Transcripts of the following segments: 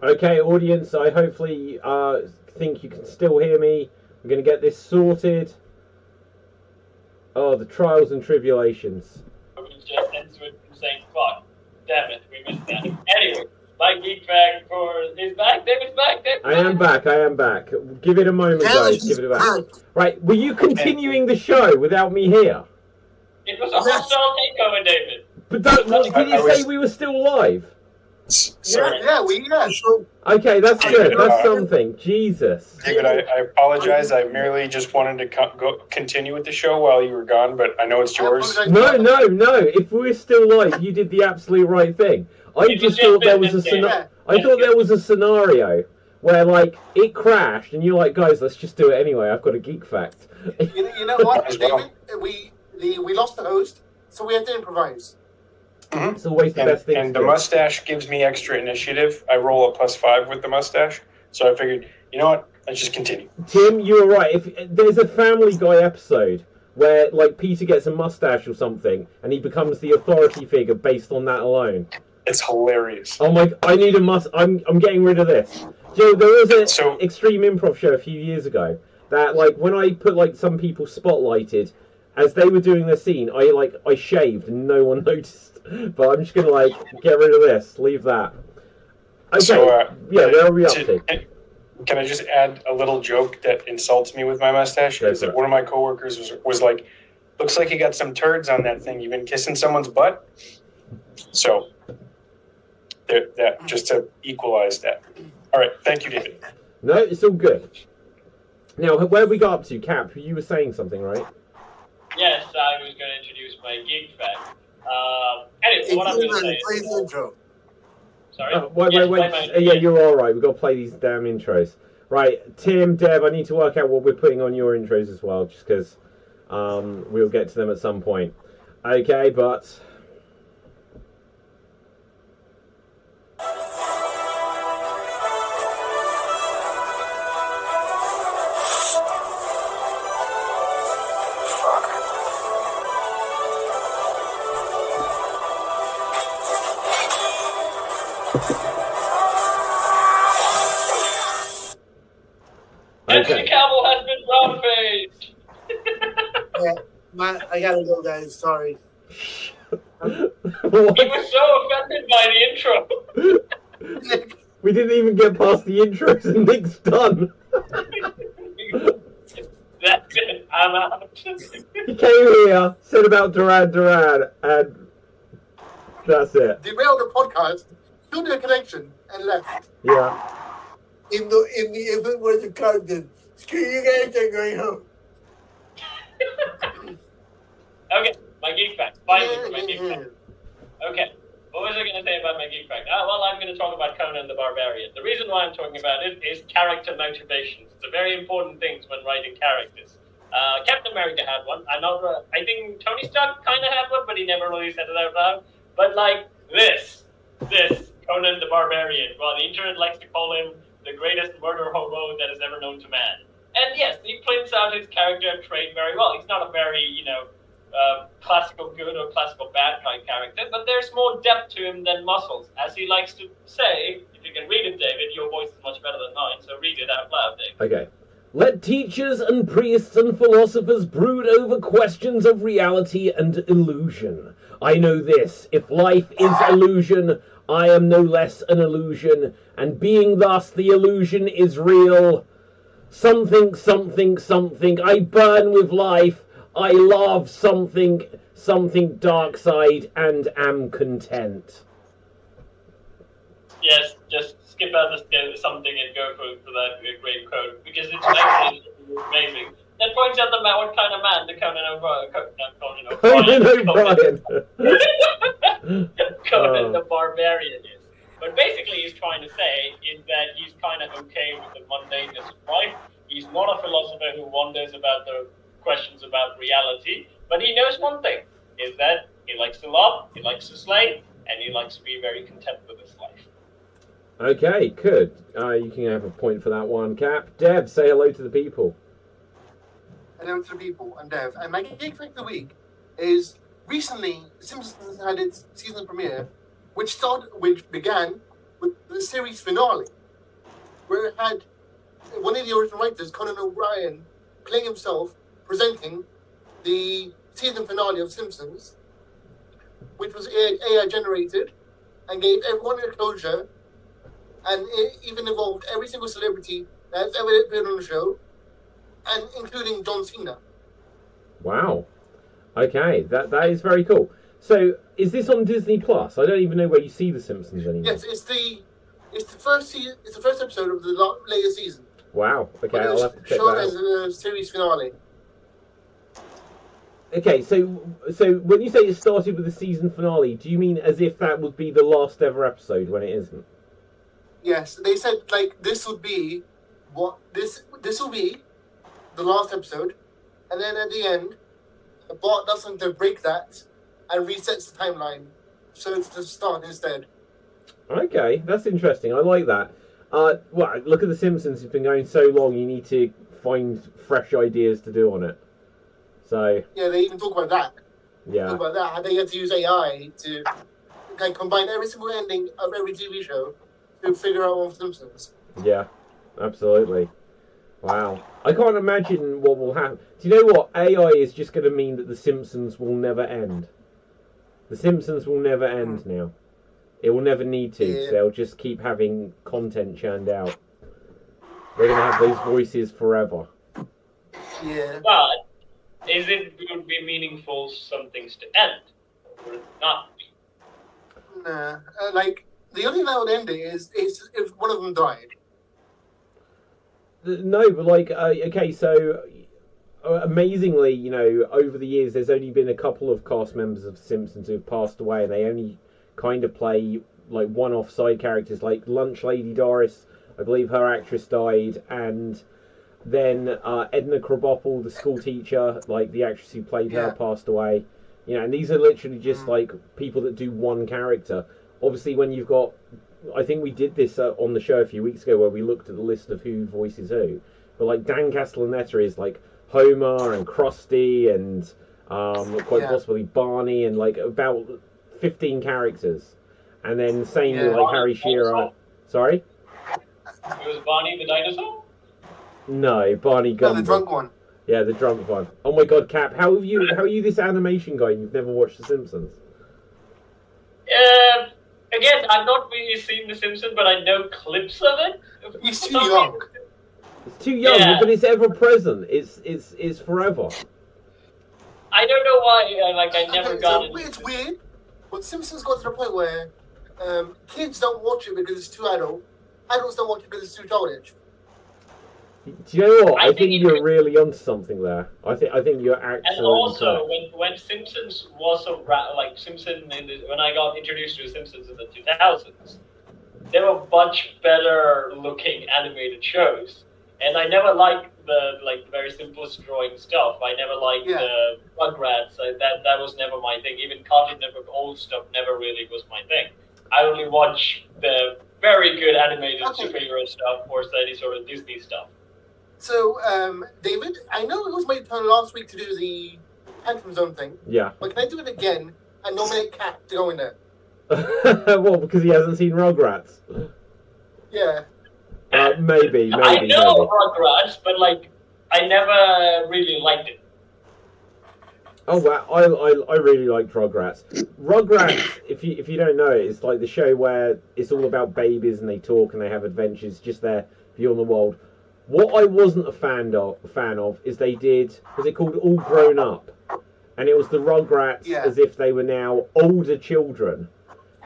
Okay, audience, I hopefully think you can still hear me. I'm going to get this sorted. Oh, the trials and tribulations. We just ends with saying, fuck, damn it, we missed that. Anyway, my geek fact is back. David's back. I am back. Give it a moment, guys. Give it a back. Right, were you continuing the show without me here? It was a hostile takeover, David. But did you say we were still live? Yeah. Okay, that's good. That's something. Jesus. David, I apologize. I merely just wanted to continue with the show while you were gone, but I know it's yours. No. If we're still live, you did the absolute right thing. I just thought there was a scenario where, like, it crashed, and you're like, guys, let's just do it anyway. I've got a geek fact. You know what, David? We lost the host, so we had to improvise. Mm-hmm. It's always the best thing. And the mustache gives me extra initiative. I roll a +5 with the mustache, so I figured, you know what? Let's just continue. Tim, you're right. If there's a Family Guy episode where, like, Peter gets a mustache or something, and he becomes the authority figure based on that alone. It's hilarious. Oh my! I need a I'm getting rid of this. Joe, there was an Extreme Improv show a few years ago that, like, when I put, like, some people spotlighted as they were doing their scene, I shaved and no one noticed. But I'm just gonna, like, get rid of this. Leave that. Okay. So, where are we up to? Can I just add a little joke that insults me with my mustache? Is that one of my coworkers was like, "Looks like you got some turds on that thing. You been kissing someone's butt?" So, that just to equalize that. All right, thank you, David. No, it's all good. Now, where have we got up to, Cap? You were saying something, right? Yes, I was going to introduce my geek fact. Anyway, what I'm going to say is... Intro. Sorry? Wait. Yeah, you're all right. We've got to play these damn intros. Right, Tim, Deb, I need to work out what we're putting on your intros as well, just because we'll get to them at some point. Okay, but... Henry Cavill has been brown-faced. Yeah, I gotta go, guys. Sorry. He was so offended by the intro. We didn't even get past the intros and Nick's done. That's it. I'm out. He came here, said about Duran, and that's it. Derailed the podcast, killed the connection, and left. Yeah. In the if it was a cartoon, screw you guys, I'm going home. Okay, my geek fact. Finally, my geek fact. Okay, what was I going to say about my geek fact? Well, I'm going to talk about Conan the Barbarian. The reason why I'm talking about it is character motivations. It's a very important thing when writing characters. Captain America had one. I think Tony Stark kind of had one, but he never really said it out loud. But like this Conan the Barbarian. Well, the internet likes to call him the greatest murder hobo that is ever known to man. And yes, he prints out his character trait very well. He's not a very, classical good or classical bad guy character, but there's more depth to him than muscles. As he likes to say, if you can read it, David, your voice is much better than mine, so read it out loud, David. Okay. Let teachers and priests and philosophers brood over questions of reality and illusion. I know this, if life is illusion, I am no less an illusion, and being thus the illusion is real. Something, I burn with life, I love something dark side, and am content. Yes, just skip out the something and go for that great quote, because it's actually amazing. That points out what kind of man the Conan the Barbarian is. But basically he's trying to say is that he's kind of okay with the mundaneness of life. He's not a philosopher who wonders about the questions about reality, but he knows one thing, is that he likes to love, he likes to slay, and he likes to be very content with his life. Okay, good. You can have a point for that one, Cap. Deb, say hello to the people. Hello to the people, I'm Dev. And my geek fact of the week is recently Simpsons had its season premiere, which began with the series finale, where it had one of the original writers, Conan O'Brien, playing himself, presenting the season finale of Simpsons, which was AI generated and gave everyone a closure, and it even involved every single celebrity that's ever appeared on the show, and including John Cena. Wow. Okay, that is very cool. So, is this on Disney Plus? I don't even know where you see The Simpsons anymore. Yes, it's the first season. It's the first episode of the latest season. Wow. Okay, I'll have to check that shown out. as a series finale. Okay, so when you say it started with the season finale, do you mean as if that would be the last ever episode when it isn't? Yes, they said like this would be this will be the last episode, and then at the end, the bot does something to break that and resets the timeline, so it's to start instead. Okay, that's interesting. I like that. Well, look at The Simpsons. It's been going so long. You need to find fresh ideas to do on it. So yeah, they even talk about that. Yeah. Talk about that, how they had to use AI to combine every single ending of every TV show to figure out one for Simpsons. Yeah, absolutely. Wow. I can't imagine what will happen. Do you know what? AI is just going to mean that The Simpsons will never end. The Simpsons will never end now. It will never need to. Yeah. They'll just keep having content churned out. They're going to have those voices forever. Yeah. But is it would be meaningful some things to end? Or would it not be? Nah. Like, the only thing that would end it is if one of them died. No, but like, okay, so amazingly, you know, over the years, there's only been a couple of cast members of Simpsons who've passed away, and they only kind of play like one-off side characters, like Lunch Lady Doris. I believe her actress died, and then Edna Krabappel, the school teacher, like the actress who played her, passed away. You know, and these are literally just like people that do one character. Obviously, when you've got, I think we did this on the show a few weeks ago where we looked at the list of who voices who. But like Dan Castellaneta is like Homer and Krusty and quite possibly Barney and like about 15 characters. And then same with like Harry Shearer. Sorry? It was Barney the dinosaur? No, Barney Gumble. No, the drunk one. Yeah, the drunk one. Oh my god, Cap, how are you this animation guy and you've never watched The Simpsons? Again, I've not really seen The Simpsons, but I know clips of it. He's too young. It's too young, but it's ever present. It's forever. I don't know why. I never got it. It's weird, but Simpsons got to the point where kids don't watch it because it's too adult. Adults don't watch it because it's too childish. Do you know what? I think you're really onto something there. I think you're actually. And also, when Simpsons was when I got introduced to Simpsons in the 2000s, there were much better looking animated shows, and I never liked the very simplest drawing stuff. I never liked the Rugrats. That was never my thing. Even Cartoon Network old stuff never really was my thing. I only watch the very good animated superhero stuff or any sort of Disney stuff. So, David, I know it was my turn last week to do the Phantom Zone thing. Yeah. But can I do it again and nominate Cat to go in there? Well, because he hasn't seen Rugrats. Yeah. Maybe. I know Rugrats, but I never really liked it. Oh wow, I really liked Rugrats. Rugrats, if you don't know it, it's like the show where it's all about babies and they talk and they have adventures, just their view on the world. What I wasn't a fan of is they did, was it called All Grown Up? And it was the Rugrats as if they were now older children.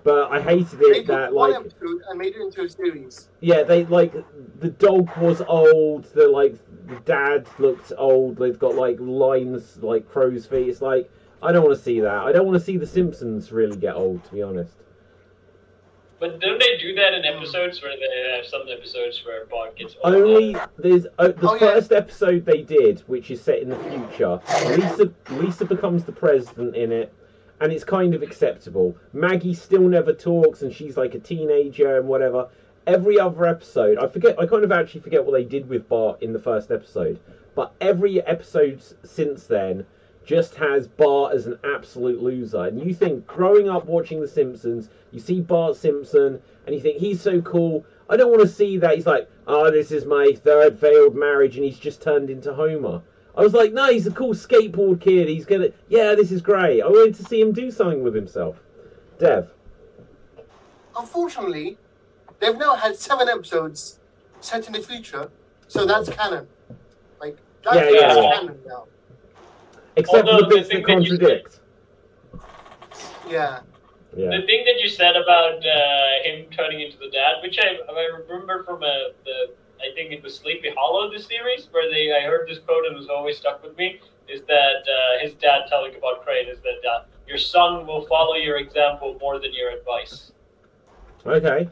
But I hated it that one episode and made it into a series. Yeah, they the dog was old, the dad looked old, they've got lines like crow's feet. It's like, I don't want to see that. I don't want to see the Simpsons really get old, to be honest. But don't they do that in episodes where they have some episodes where Bart gets older? Only there's the first episode they did, which is set in the future. Lisa becomes the president in it, and it's kind of acceptable. Maggie still never talks, and she's like a teenager and whatever. Every other episode, I kind of actually forget what they did with Bart in the first episode, but every episode since then just has Bart as an absolute loser. And you think, growing up watching The Simpsons, you see Bart Simpson, and you think, he's so cool. I don't want to see that. He's like, oh, this is my third failed marriage, and he's just turned into Homer. I was like, no, he's a cool skateboard kid. He's gonna, yeah, this is great. I wanted to see him do something with himself. Dev. Unfortunately, they've now had 7 episodes set in the future, so that's canon. Like, that's canon now. Except for the bits that contradict. Yeah. The thing that you said about him turning into the dad, which I remember from I think it was Sleepy Hollow, the series, where I heard this quote and it was always stuck with me, is that his dad telling about Crane is that your son will follow your example more than your advice. Okay.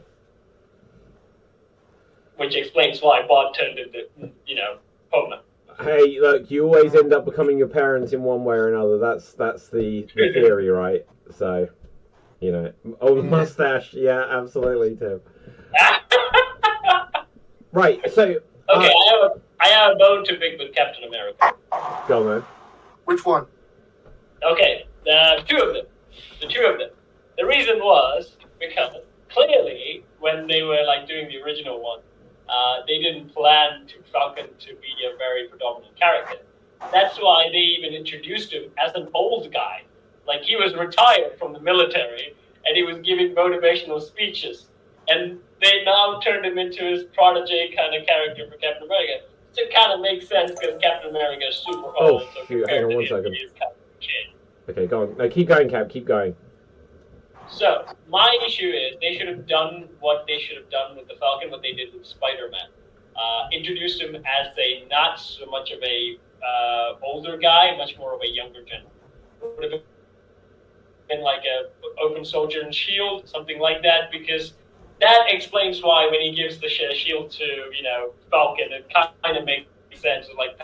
Which explains why Bob turned into, Homer. Hey, look, you always end up becoming your parents in one way or another. That's the theory, right? So, the mustache, yeah, absolutely, Tim. Right, so... Okay, I have a bone to pick with Captain America. Go on, man. Which one? Okay, the two of them. The reason was because clearly, when they were doing the original one, they didn't plan Falcon to be a very predominant character. That's why they even introduced him as an old guy. Like, he was retired from the military, and he was giving motivational speeches. And they now turned him into his protege kind of character for Captain America. So it kind of makes sense because Captain America is super old. Oh, shoot, hang on 1 second. He is kind of a kid. Okay, go on. No, keep going, Cap, keep going. So, my issue is they should have done what they should have done with the Falcon, what they did with Spider-Man. Introduced him as not so much of a older guy, much more of a younger gentleman. Would have been like a open soldier and shield, something like that, because that explains why when he gives the shield to, Falcon, it kind of makes sense, like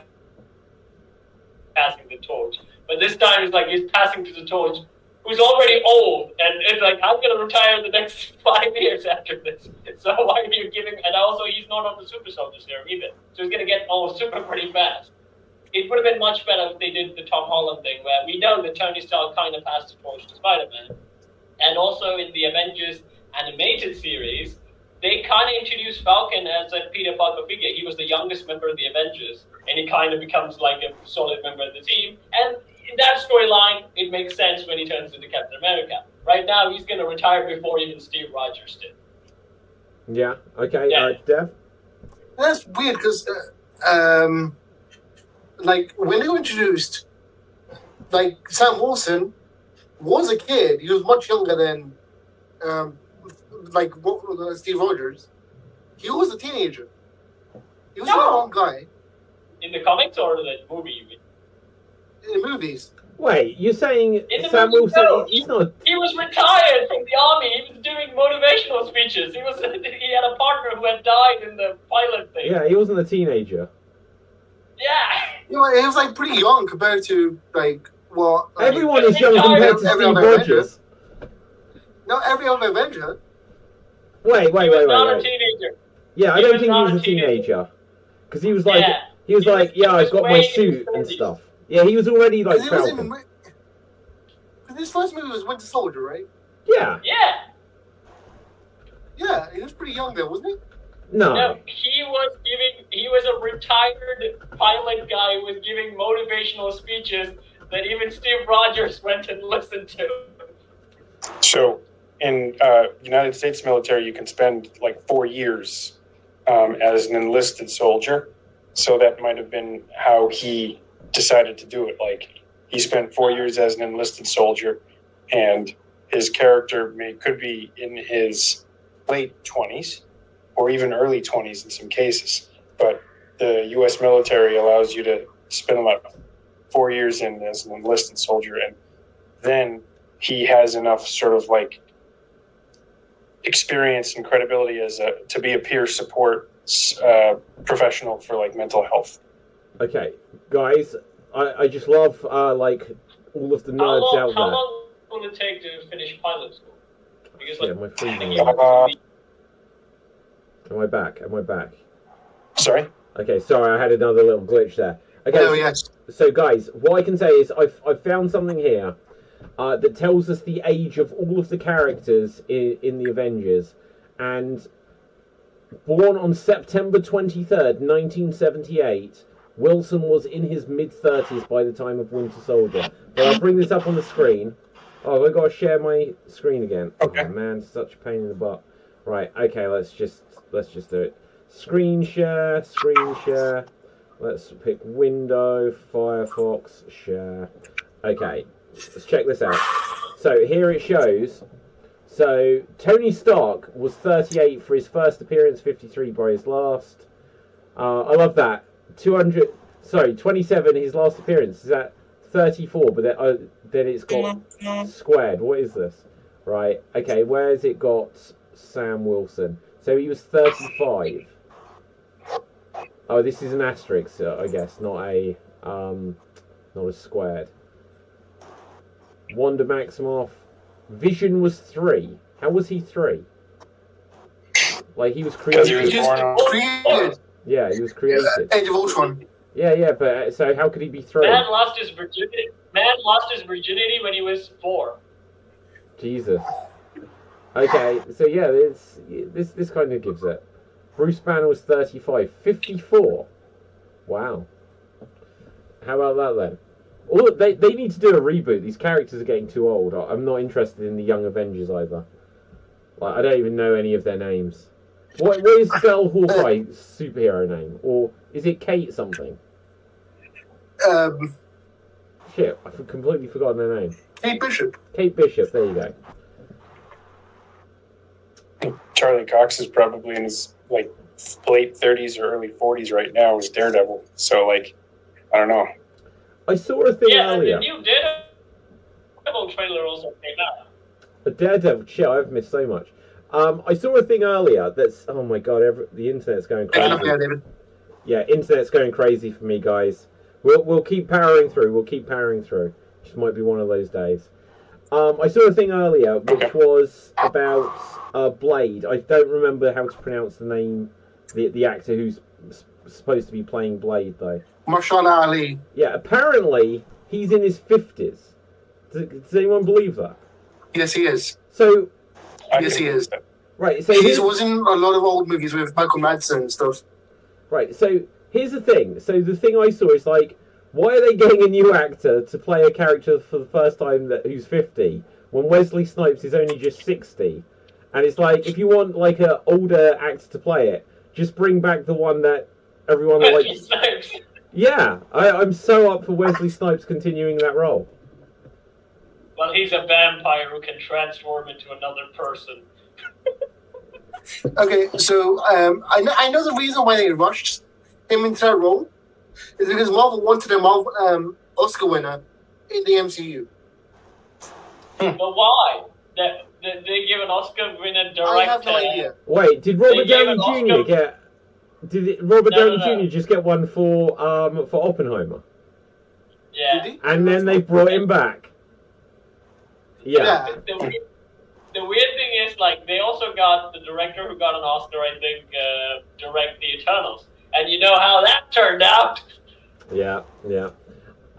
passing the torch. But this time it's like he's passing to the torch, who's already old, and it's like, I'm going to retire in the next 5 years after this. So why are you giving, and also he's not on the super soldier serum either, so he's going to get old super pretty fast. It would have been much better if they did the Tom Holland thing, where we know that Tony Stark kind of passed the torch to Spider-Man. And also in the Avengers animated series, they kind of introduced Falcon as a Peter Parker figure. He was the youngest member of the Avengers, and he kind of becomes like a solid member of the team. And in that storyline, it makes sense when he turns into Captain America. Right now, he's going to retire before even Steve Rogers did. Yeah, okay, Yeah. Dev? That's weird because, when they were introduced, Sam Wilson was a kid. He was much younger than, Steve Rogers. He was a teenager. He was a young guy. In the comics or the movie, you mean? In the movies. Wait, you're saying In the Sam movie, Wilson, no. he's not... He was retired from the army. He was doing motivational speeches. He had a partner who had died in the pilot thing. Yeah, he wasn't a teenager. Yeah. He was pretty young compared to Everyone is young compared to every Steve other Rogers. Not every other Avenger. Wait. He was not a teenager. Yeah, I don't think he was a teenager. Because he was like, I've got my suit and stuff. Yeah, he was already like Falcon. Because his first movie was Winter Soldier, right? Yeah. Yeah. Yeah, he was pretty young then, wasn't he? No, he was a retired pilot guy who was giving motivational speeches that even Steve Rogers went and listened to. So, in United States military, you can spend 4 years as an enlisted soldier. So that might have been how he decided to do it. He spent 4 years as an enlisted soldier, and his character could be in his late 20s or even early 20s in some cases. But the U.S. military allows you to spend about 4 years in as an enlisted soldier, and then he has enough sort of experience and credibility to be a peer support professional for mental health. Okay, guys, I just love all of the nerds out there. How long will it take to finish pilot school? Because my freezing. Am I back? Sorry? Okay, sorry, I had another little glitch there. Okay. Oh, yes. So guys, what I can say is I've found something here that tells us the age of all of the characters in the Avengers, and born on September 23rd, 1978, Wilson was in his mid-30s by the time of Winter Soldier. But I'll bring this up on the screen. Oh, I've got to share my screen again. Okay. Oh man, such a pain in the butt. Right, okay, let's just do it. Screen share. Let's pick Window, Firefox, share. Okay, let's check this out. So here it shows. So Tony Stark was 38 for his first appearance, 53 by his last. I love that. 27 his last appearance. Is that 34? But then it's got squared. What is this? Right. Okay. Where's it got Sam Wilson? So he was 35. Oh, this is an asterisk, I guess, not a squared. Wanda Maximoff. Vision was 3. How was he 3? Like he was created. Because he was created. Yeah, he was created. Age of Ultron. Yeah, but so how could he be 3? Man lost his virginity. When he was 4. Jesus. Okay, so yeah, this kind of gives it. Bruce Banner was 35, 54. Wow. How about that then? They need to do a reboot. These characters are getting too old. I'm not interested in the Young Avengers either. Like, I don't even know any of their names. What is Belle Hawkeye's superhero name? Or is it Kate something? Shit, I've completely forgotten their name. Kate Bishop. Kate Bishop, there you go. Charlie Cox is probably in his like late 30s or early 40s right now as Daredevil. So like, I don't know. I saw a thing earlier. Yeah, the new Daredevil trailer also came out. A Daredevil, shit, I've missed so much. I saw a thing earlier that's, oh my god, the internet's going crazy. Yeah, internet's going crazy for me, guys. We'll keep powering through. Just might be one of those days. I saw a thing earlier which was about Blade. I don't remember how to pronounce the name, the actor who's supposed to be playing Blade though. Mahershala Ali. Yeah, apparently he's in his 50s. Does anyone believe that? Yes, he is. So. Yes, he is. Right, so he was in a lot of old movies with Michael Madsen and stuff. Right, so here's the thing. So the thing I saw is like, why are they getting a new actor to play a character for the first time who's 50 when Wesley Snipes is only just 60? And it's like, if you want like an older actor to play it, just bring back the one that everyone likes. Yeah, I'm so up for Wesley Snipes continuing that role. Well, he's a vampire who can transform into another person. Okay, so I know the reason why they rushed him into that role is because Marvel wanted a Oscar winner in the MCU. But why? They give an Oscar winner director. I have no idea. Wait, did Robert Downey Jr. get? Robert Downey Jr. just get one for Oppenheimer? Yeah. And then they brought him back. Yeah. The weird thing is, like, they also got the director who got an Oscar, I think, direct The Eternals. And you know how that turned out. Yeah.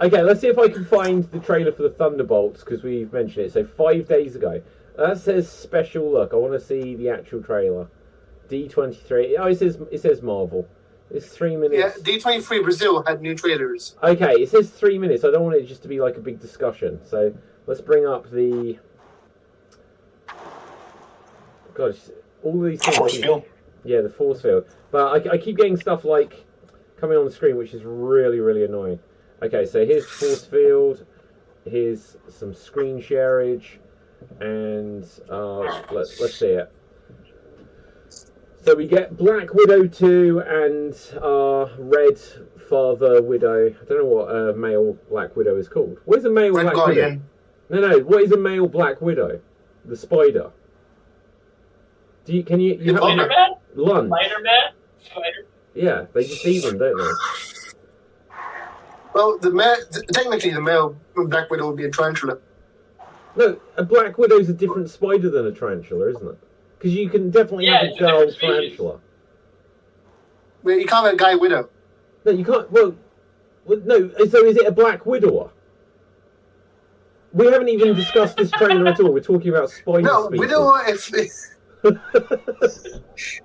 Okay, let's see if I can find the trailer for the Thunderbolts, because we've mentioned it. So 5 days ago. That says special look. I want to see the actual trailer. D23. Oh, it says Marvel. It's 3 minutes. Yeah, D23 Brazil had new trailers. Okay, it says 3 minutes. I don't want it just to be like a big discussion. So let's bring up the... Gosh, all these things... Force field? Yeah, the force field. But I keep getting stuff like coming on the screen, which is really, really annoying. Okay, so here's force field. Here's some screen sharage. And let's see it. So we get Black Widow 2 and Red Father Widow. I don't know what a male Black Widow is called. What is a male Red Black Guardian. Widow? No. What is a male Black Widow? The spider. Can you have Spider-Man? lunch? Spider-Man? Yeah, they just eat them, don't they? Well, technically the male Black Widow would be a tarantula. No, a Black Widow's a different spider than a tarantula, isn't it? Because you can definitely have a girl tarantula. Well, you can't have a guy widow. No, you can't. Well, Well, no, so is it a Black Widower? We haven't even discussed this trailer at all. We're talking about spider No, species. widower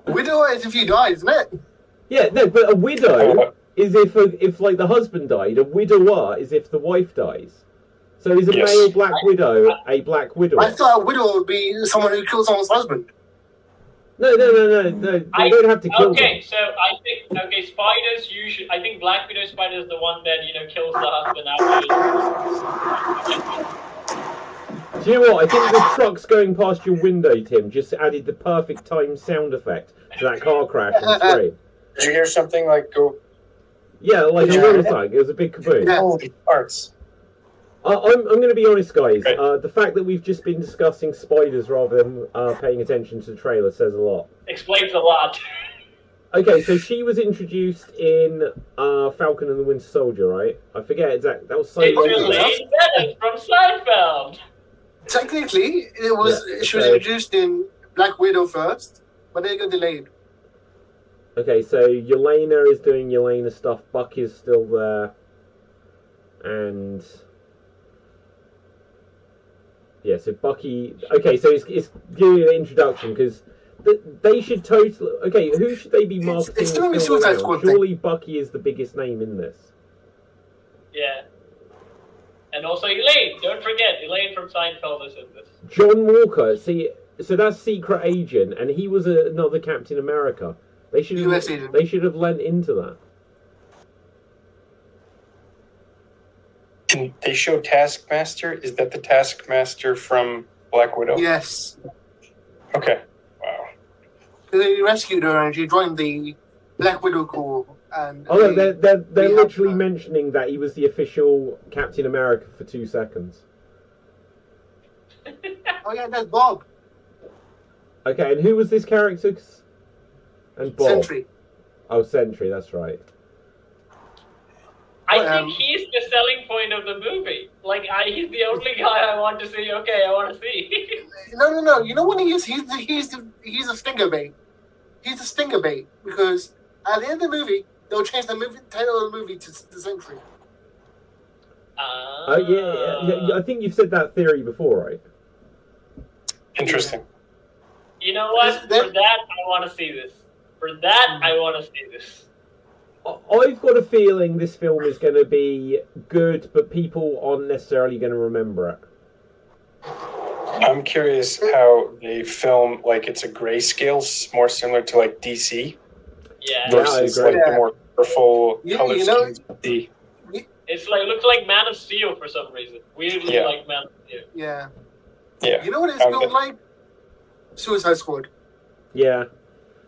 widower is if you die, isn't it? Yeah, no, but a widow is if like the husband died. A widower is if the wife dies. So is a male Black Widow a Black Widower? I thought a widower would be someone who kills someone's husband. No. They don't have to kill them. Okay, so I think spiders usually. I think Black Widow spider is the one that kills the husband after. Do you know what? I think the trucks going past your window, Tim, just added the perfect time sound effect to that car crash on screen. Did you hear something like go? Yeah, like a little thing. It was a big kaboom. Yeah. Holy farts. I'm going to be honest, guys. The fact that we've just been discussing spiders rather than paying attention to the trailer says a lot. Explains a lot. Okay, so she was introduced in Falcon and the Winter Soldier, right? I forget exactly. That was so long ago. It's from Seinfeld. Technically, it was. Yeah, she was introduced in Black Widow first, but then it got delayed. Okay, so Yelena is doing Yelena stuff. Bucky's still there, and yeah, so Bucky. Okay, so it's giving you an introduction because they should totally. Okay, who should they be marketing? It's still a Suicide Squad thing. Surely Bucky is the biggest name in this. Yeah. And also Elaine, don't forget, Elaine from Seinfeld is in this. John Walker, see, so that's Secret Agent, and he was another Captain America. They should have lent into that. And they show Taskmaster. Is that the Taskmaster from Black Widow? Yes. Okay. Wow. They rescued her and she joined the Black Widow Corps. And they're literally mentioning that he was the official Captain America for 2 seconds. Oh yeah, that's Bob. Okay, and who was this character? And Bob. Sentry. Oh, Sentry, that's right. I think he's the selling point of the movie. Like, he's the only guy I want to see. Okay, I want to see. No. You know what he is? He's a stinger bait. He's a stinger bait because at the end of the movie, they'll change the title of the movie to Sentry. Yeah. I think you've said that theory before, right? Interesting. You know what? For that, I want to see this. I've got a feeling this film is going to be good, but people aren't necessarily going to remember it. I'm curious how they film, like it's a grayscale, more similar to like DC. Yeah. Versus like the more colorful color schemes of D. It's like, looks like Man of Steel for some reason. Weirdly like Man of Steel. Yeah. Yeah. You know what it's feels like? Suicide Squad. Yeah.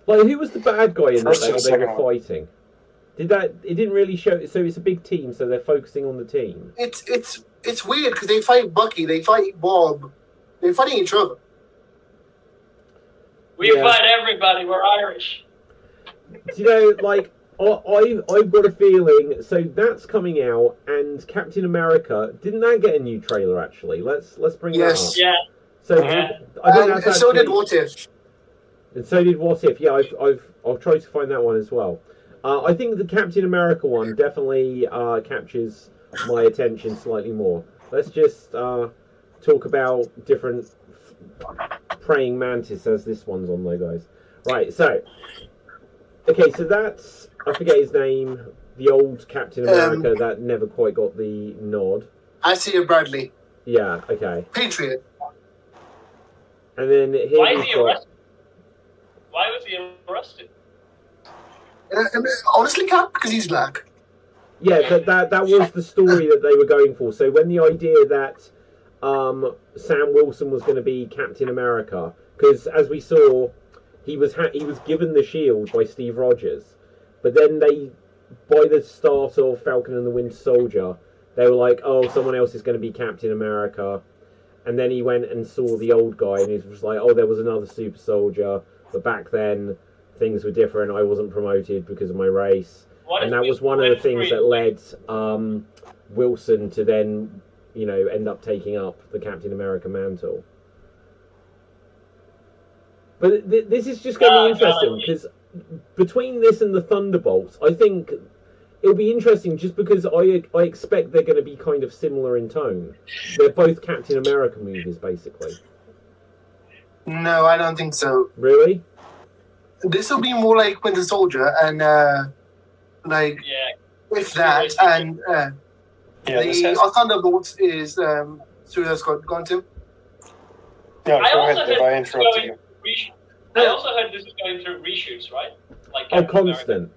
Like, who was the bad guy in that they were fighting? It didn't really show. So it's a big team, so they're focusing on the team. It's weird because they fight Bucky, they fight Bob, they're fighting each other. We fight everybody. We're Irish. You know, like I've got a feeling. So that's coming out, and Captain America didn't that get a new trailer? Actually, let's bring that up. Yeah. So I think that's and so did What If. And so did What If. Yeah, I've tried to find that one as well. I think the Captain America one definitely captures my attention slightly more. Let's just talk about different praying mantis as this one's on there, guys. Right, so... Okay, so that's... I forget his name. The old Captain America that never quite got the nod. Assadie Bradley. Yeah, okay. Patriot. And then here Why is he arrested? Why was he arrested? Honestly, Cap, because he's black. Yeah, that was the story that they were going for. So when the idea that Sam Wilson was going to be Captain America, because as we saw, he was given the shield by Steve Rogers, but then by the start of Falcon and the Winter Soldier, they were like, oh, someone else is going to be Captain America, and then he went and saw the old guy, and he was like, oh, there was another super soldier, but back then things were different. I wasn't promoted because of my race. And that was one of the things that led Wilson to then, end up taking up the Captain America mantle. But this is just going to be interesting, because between this and the Thunderbolts, I think it'll be interesting just because I expect they're going to be kind of similar in tone. They're both Captain America movies, basically. No, I don't think so. Really? This will be more like Winter Soldier and with that and the Thunderbolts is Suicide Squad. Go on, Tim. Yeah, go ahead, Deb. I interrupted you. I also heard this is going through reshoots, right? Like constant.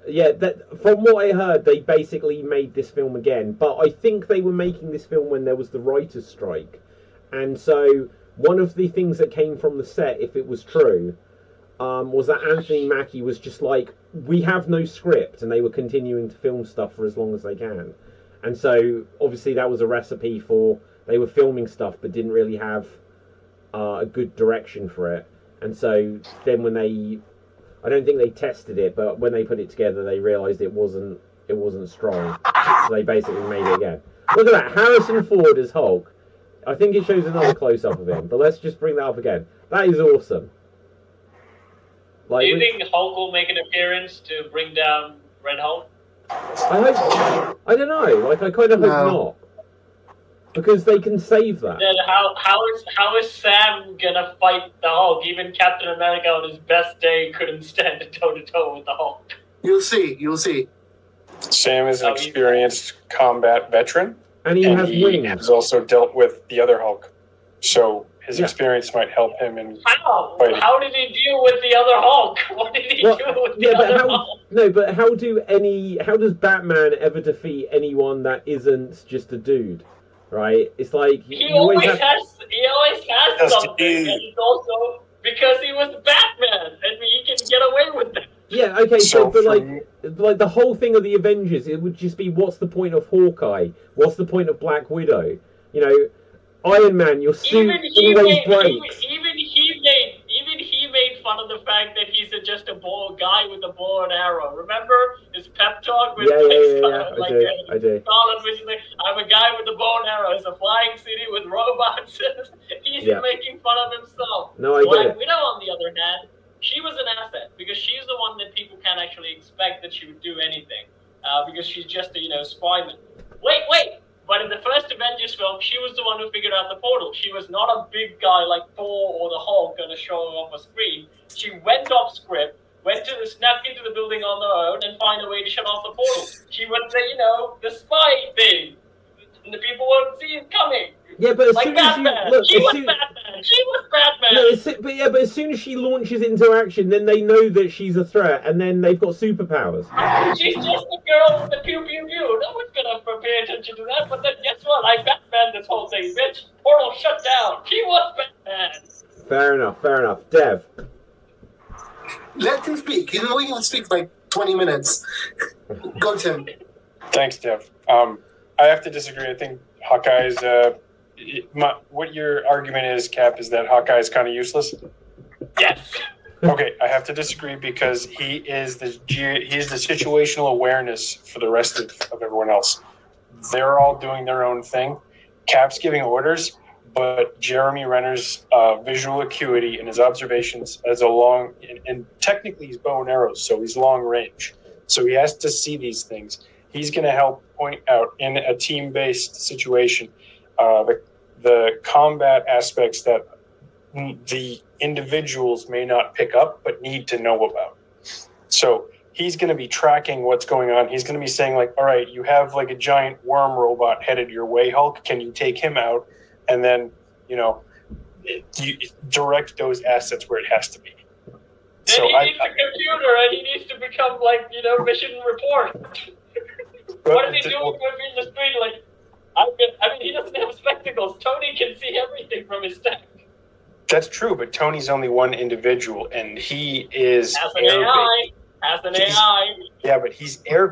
Yeah, from what I heard, they basically made this film again. But I think they were making this film when there was the writer's strike. And so one of the things that came from the set, if it was true, was that Anthony Mackie was just like, we have no script, and they were continuing to film stuff for as long as they can. And so, obviously, that was a recipe for, they were filming stuff but didn't really have a good direction for it. And so then when I don't think they tested it, but when they put it together, they realised it wasn't strong. So they basically made it again. Look at that, Harrison Ford as Hulk. I think it shows another close-up of him, but let's just bring that up again. That is awesome. Like, do you think Hulk will make an appearance to bring down Red Hulk? I don't know. Like, I kind of hope not. Because they can save that. Then how is Sam gonna fight the Hulk? Even Captain America on his best day couldn't stand toe-to-toe with the Hulk. You'll see. Sam is an experienced combat veteran. And he has wings. He has also dealt with the other Hulk. So his experience might help him in fighting. How did he deal with the other Hulk? What did he do with the other Hulk? No, but how does Batman ever defeat anyone that isn't just a dude? Right? It's like he always has something, and it's also because he was Batman, and he can get away with it. Yeah, okay, but like the whole thing of the Avengers, it would just be, what's the point of Hawkeye? What's the point of Black Widow? You know, Iron Man, your suit always breaks. Even he made fun of the fact that he's just a guy with a bow and arrow. Remember his pep talk with I do. Stalin, which is like, I'm a guy with a bow and arrow. It's a flying city with robots. He's making fun of himself. No, I get Black it. Widow, on the other hand, she was an asset because she's the one that people can't actually expect that she would do anything because she's just a spyman. Wait. But in the first Avengers film, she was the one who figured out the portal. She was not a big guy like Thor or the Hulk going to show off a screen. She went off script, snapped into the building on her own, and find a way to shut off the portal. She was the spy thing. And the people won't see it coming. Yeah, but as like soon Batman. as you look, She was Batman. No, but as soon as she launches into action, then they know that she's a threat, and then they've got superpowers. She's just a girl with the pew pew pew. No one's gonna pay attention to that. But then guess what? I Batman this whole thing, bitch. Portal shut down. She was Batman. Fair enough. Dev. Let him speak. He's only going to speak like 20 minutes. Go, Tim. Thanks, Dev. I have to disagree. I think Hawkeye's. What your argument is, Cap, is that Hawkeye is kind of useless? Yes. Okay, I have to disagree because he is the situational awareness for the rest of everyone else. They're all doing their own thing. Cap's giving orders, but Jeremy Renner's visual acuity and his observations as and technically he's bow and arrows, so he's long range. So he has to see these things. He's going to help point out in a team-based situation the combat aspects that the individuals may not pick up but need to know about. So he's going to be tracking what's going on. He's going to be saying, like, all right, you have like a giant worm robot headed your way, Hulk. Can you take him out? And then, you direct those assets where it has to be. Then so he needs a computer and he needs to become like, mission report. What is he doing in the street? Like, he doesn't have spectacles. Tony can see everything from his stack. That's true, but Tony's only one individual, and he is As an AI. Yeah, but he's air